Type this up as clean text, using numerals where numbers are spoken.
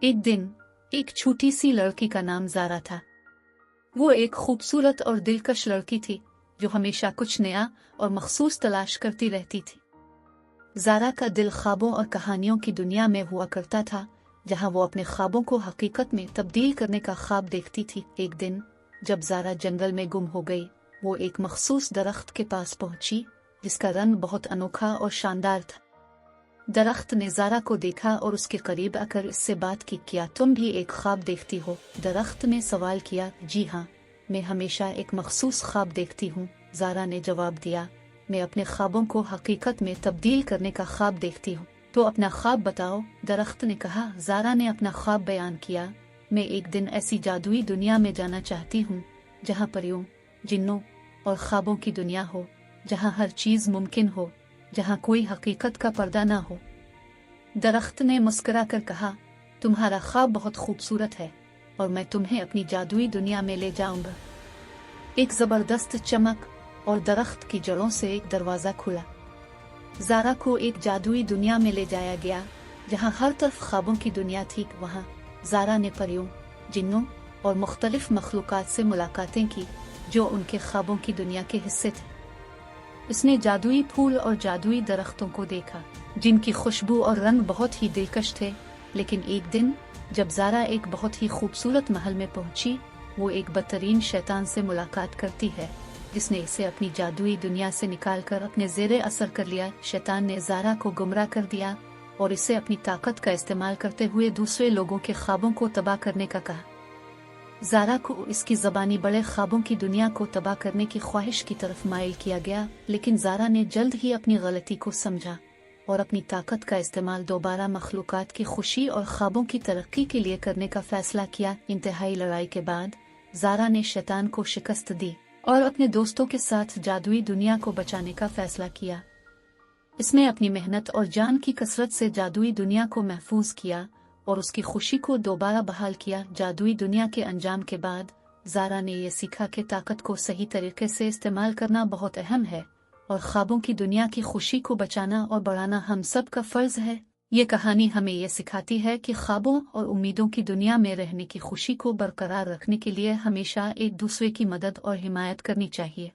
एक दिन एक छोटी सी लड़की का नाम ज़ारा था। वो एक खूबसूरत और दिलकश लड़की थी जो हमेशा कुछ नया और मखसूस तलाश करती रहती थी। ज़ारा का दिल ख्वाबों और कहानियों की दुनिया में हुआ करता था, जहां वो अपने ख्वाबों को हकीकत में तब्दील करने का ख्वाब देखती थी। एक दिन जब ज़ारा जंगल में गुम हो गई, वो एक मखसूस दरख्त के पास पहुंची जिसका रंग बहुत अनोखा और शानदार था। दरख्त ने ज़ारा को देखा और उसके करीब आकर इससे बात की, क्या तुम भी एक ख्वाब देखती हो? दरख्त ने सवाल किया। जी हाँ, मैं हमेशा एक मखसूस ख्वाब देखती हूँ, ज़ारा ने जवाब दिया। मैं अपने ख्वाबों को हकीकत में तब्दील करने का ख्वाब देखती हूँ। तो अपना ख्वाब बताओ, दरख्त ने कहा। ज़ारा ने अपना ख्वाब बयान किया। मैं एक दिन ऐसी जादुई दुनिया में जाना चाहती हूँ जहाँ परियों, जिन्नों और ख्वाबों की दुनिया हो, जहाँ हर चीज़ मुमकिन हो, जहाँ कोई हकीकत का पर्दा ना हो। दरख्त ने मुस्कुरा कर कहा, तुम्हारा ख्वाब बहुत खूबसूरत है और मैं तुम्हें अपनी जादुई दुनिया में ले जाऊंगा। एक जबरदस्त चमक और दरख्त की जड़ों से एक दरवाजा खुला। ज़ारा को एक जादुई दुनिया में ले जाया गया जहाँ हर तरफ ख्वाबों की दुनिया थी। वहाँ ज़ारा ने परियों, जिन्नों और मुख्तलिफ मखलूक़ात से मुलाकातें की जो उनके ख्वाबों की दुनिया के हिस्से थे। उसने जादुई फूल और जादुई दरख्तों को देखा जिनकी खुशबू और रंग बहुत ही दिलकश थे। लेकिन एक दिन जब ज़ारा एक बहुत ही खूबसूरत महल में पहुंची, वो एक बदतरीन शैतान से मुलाकात करती है जिसने इसे अपनी जादुई दुनिया से निकालकर अपने ज़ेरे असर कर लिया। शैतान ने ज़ारा को गुमराह कर दिया और इसे अपनी ताकत का इस्तेमाल करते हुए दूसरे लोगों के ख्वाबों को तबाह करने का कहा। ज़ारा को इसकी ज़बानी बड़े ख्वाबों की दुनिया को तबाह करने की ख्वाहिश की तरफ माइल किया गया, लेकिन ज़ारा ने जल्द ही अपनी गलती को समझा और अपनी ताकत का इस्तेमाल दोबारा मखलूक़ात की खुशी और ख्वाबों की तरक्की के लिए करने का फैसला किया। इंतहाई लड़ाई के बाद ज़ारा ने शैतान को शिकस्त दी और अपने दोस्तों के साथ जादुई दुनिया को बचाने का फैसला किया। इसने अपनी मेहनत और जान की कसरत से जादुई दुनिया को महफूज किया और उसकी खुशी को दोबारा बहाल किया। जादुई दुनिया के अंजाम के बाद ज़ारा ने यह सीखा कि ताकत को सही तरीके से इस्तेमाल करना बहुत अहम है और ख्वाबों की दुनिया की खुशी को बचाना और बढ़ाना हम सब का फ़र्ज है। ये कहानी हमें यह सिखाती है कि ख्वाबों और उम्मीदों की दुनिया में रहने की खुशी को बरकरार रखने के लिए हमेशा एक दूसरे की मदद और हिमायत करनी चाहिए।